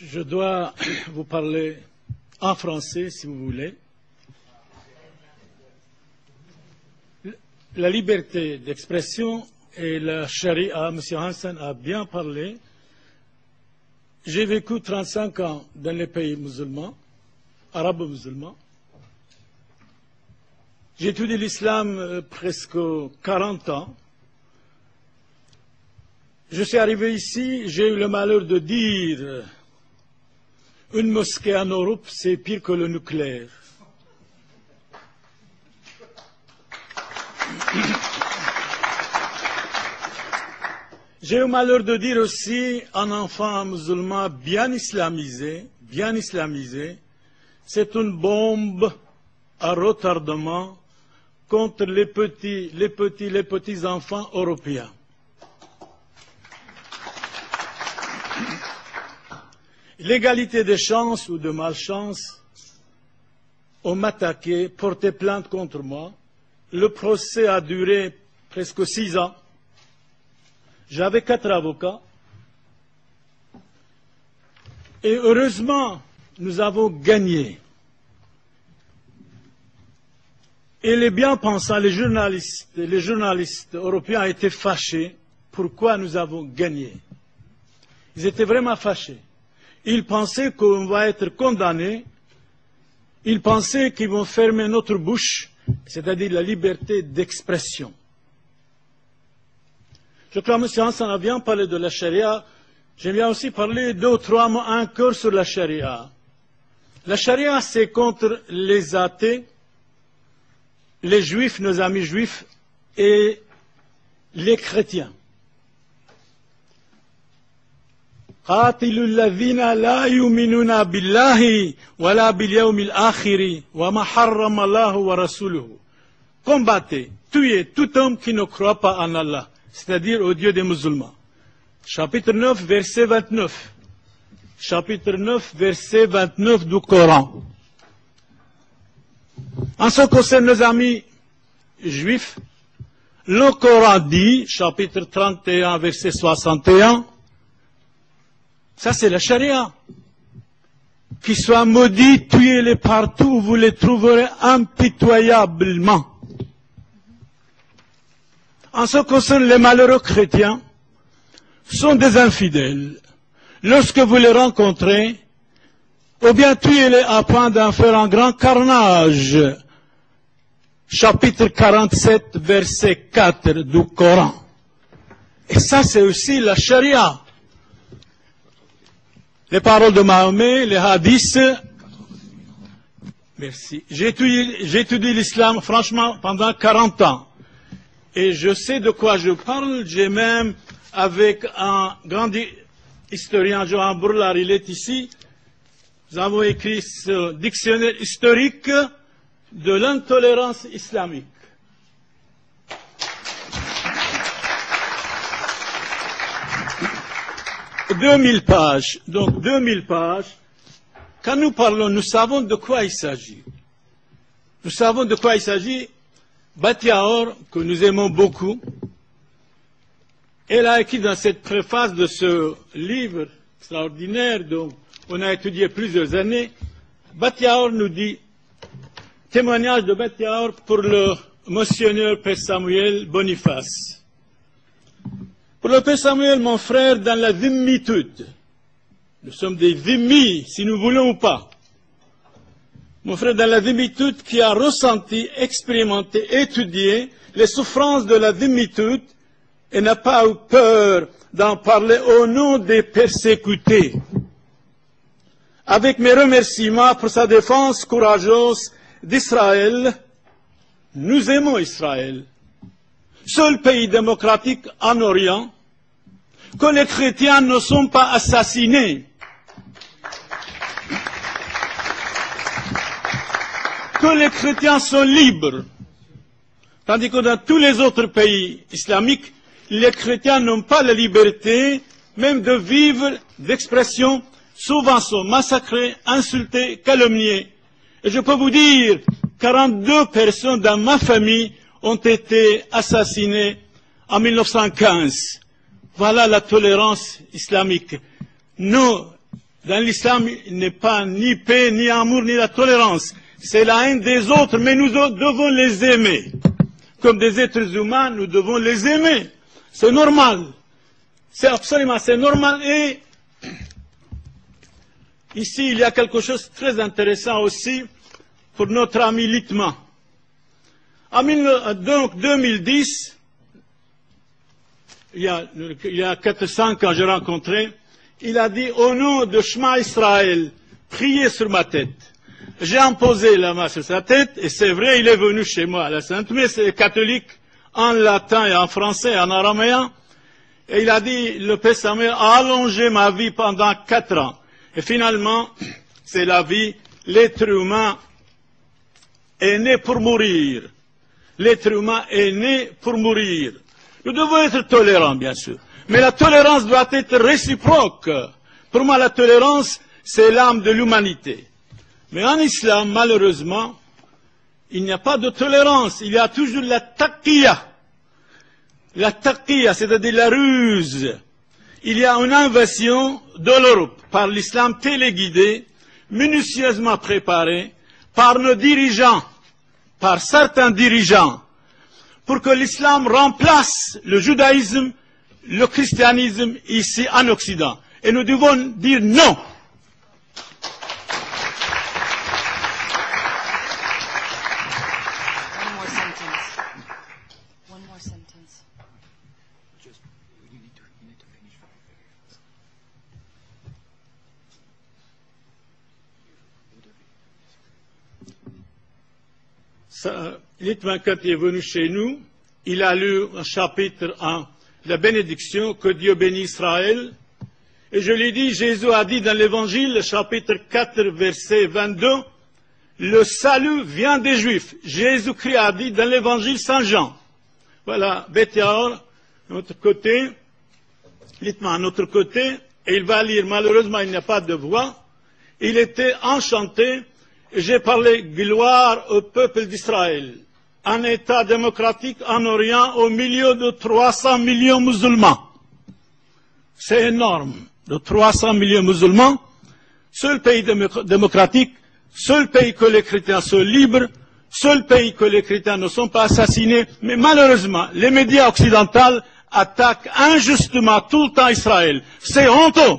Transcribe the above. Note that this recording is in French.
Je dois vous parler en français, si vous voulez. La liberté d'expression et la charia, M. Hansen a bien parlé. J'ai vécu 35 ans dans les pays musulmans, arabo-musulmans. J'ai étudié l'islam presque 40 ans. Je suis arrivé ici, j'ai eu le malheur de dire une mosquée en Europe, c'est pire que le nucléaire. J'ai eu le malheur de dire aussi un enfant musulman bien islamisé, c'est une bombe à retardement contre les petits enfants européens. L'égalité des chances ou de malchance, on m'a attaqué, porté plainte contre moi. Le procès a duré presque 6 ans. J'avais 4 avocats. Et heureusement, nous avons gagné. Et les bien-pensants, les journalistes européens étaient fâchés. Pourquoi nous avons gagné? Ils étaient vraiment fâchés. Ils pensaient qu'on va être condamnés. Ils pensaient qu'ils vont fermer notre bouche, c'est-à-dire la liberté d'expression. Je crois que M. Hansen a bien parlé de la charia. J'aime bien aussi parler 2 ou 3 mots encore sur la charia. La charia, c'est contre les athées, les juifs, nos amis juifs, et les chrétiens. قاتلوا الذين لا يؤمنون بالله ولا باليوم الآخر وما حرم الله ورسوله. Combattez, tuez tout homme qui ne croit pas en Allah, c'est-à-dire au Dieu des musulmans. Chapitre 9, verset 29. Chapitre 9, verset 29 du Coran. En ce qui concerne nos amis juifs, le Coran dit, chapitre 31, verset 61, ça, c'est la charia. Qu'ils soient maudits, tuez-les partout où vous les trouverez impitoyablement. En ce qui concerne les malheureux chrétiens, sont des infidèles. Lorsque vous les rencontrez, ou bien tuez-les à point d'en faire un grand carnage. Chapitre 47, verset 4 du Coran. Et ça, c'est aussi la charia. Les paroles de Mahomet, les hadiths. Merci. J'ai étudié l'islam, franchement, pendant 40 ans. Et je sais de quoi je parle. J'ai même, avec un grand historien, Johan Bourlar, il est ici. Nous avons écrit ce dictionnaire historique de l'intolérance islamique. 2000 pages. Donc 2000 pages. Quand nous parlons, nous savons de quoi il s'agit. Nous savons de quoi il s'agit. Batiaor, que nous aimons beaucoup, elle a écrit dans cette préface de ce livre extraordinaire dont on a étudié plusieurs années, Batiaor nous dit, témoignage de Batiaor pour le monseigneur Père Samuel Boniface. Pour le Père Samuel, mon frère, dans la dhimmitude, nous sommes des dhimmis, si nous voulons ou pas. Mon frère, dans la dhimmitude, qui a ressenti, expérimenté, étudié les souffrances de la dhimmitude et n'a pas eu peur d'en parler au nom des persécutés. Avec mes remerciements pour sa défense courageuse d'Israël, nous aimons Israël. Seul pays démocratique en Orient, que les chrétiens ne sont pas assassinés, que les chrétiens sont libres, tandis que dans tous les autres pays islamiques, les chrétiens n'ont pas la liberté même de vivre d'expression, souvent sont massacrés, insultés, calomniés. Et je peux vous dire, 42 personnes dans ma famille ont été assassinés en 1915. Voilà la tolérance islamique. Nos Dans l'islam, il n'est pas ni paix, ni amour, ni la tolérance. C'est la haine des autres, mais nous devons les aimer. Comme des êtres humains, nous devons les aimer. C'est normal. C'est absolument, c'est normal. Et ici, il y a quelque chose de très intéressant aussi pour notre ami Littmann. En 2010, il y a 400 ans, j'ai rencontré, il a dit, au nom de Shema Israël, priez sur ma tête. J'ai imposé la main sur sa tête, et c'est vrai, il est venu chez moi à la Sainte Messe, c'est catholique, en latin et en français, en araméen, et il a dit, le Père Samuel a allongé ma vie pendant 4 ans. Et finalement, c'est la vie, l'être humain est né pour mourir. L'être humain est né pour mourir. Nous devons être tolérants, bien sûr. Mais la tolérance doit être réciproque. Pour moi, la tolérance, c'est l'âme de l'humanité. Mais en islam, malheureusement, il n'y a pas de tolérance. Il y a toujours la taqiyya. La taqiyya, c'est-à-dire la ruse. Il y a une invasion de l'Europe par l'islam téléguidé, minutieusement préparé, par nos dirigeants, par certains dirigeants, pour que l'islam remplace le judaïsme, le christianisme ici en Occident. Et nous devons dire non. One more sentence. You need to finish very fast. Littmann, quand il est venu chez nous, il a lu un chapitre 1, la bénédiction, que Dieu bénit Israël. Et je lui ai dit, Jésus a dit dans l'Évangile, chapitre 4, verset 22, le salut vient des Juifs. Jésus-Christ a dit dans l'Évangile Saint Jean. Voilà, Beth Yaor, de notre côté, Littmann, à notre côté, et il va lire, malheureusement, il n'y a pas de voix. Il était enchanté, et j'ai parlé gloire au peuple d'Israël. Un État démocratique en Orient au milieu de 300 millions de musulmans. C'est énorme. De 300 millions de musulmans, seul pays démocratique, seul pays que les chrétiens sont libres, seul pays que les chrétiens ne sont pas assassinés, mais malheureusement, les médias occidentaux attaquent injustement tout le temps Israël. C'est honteux.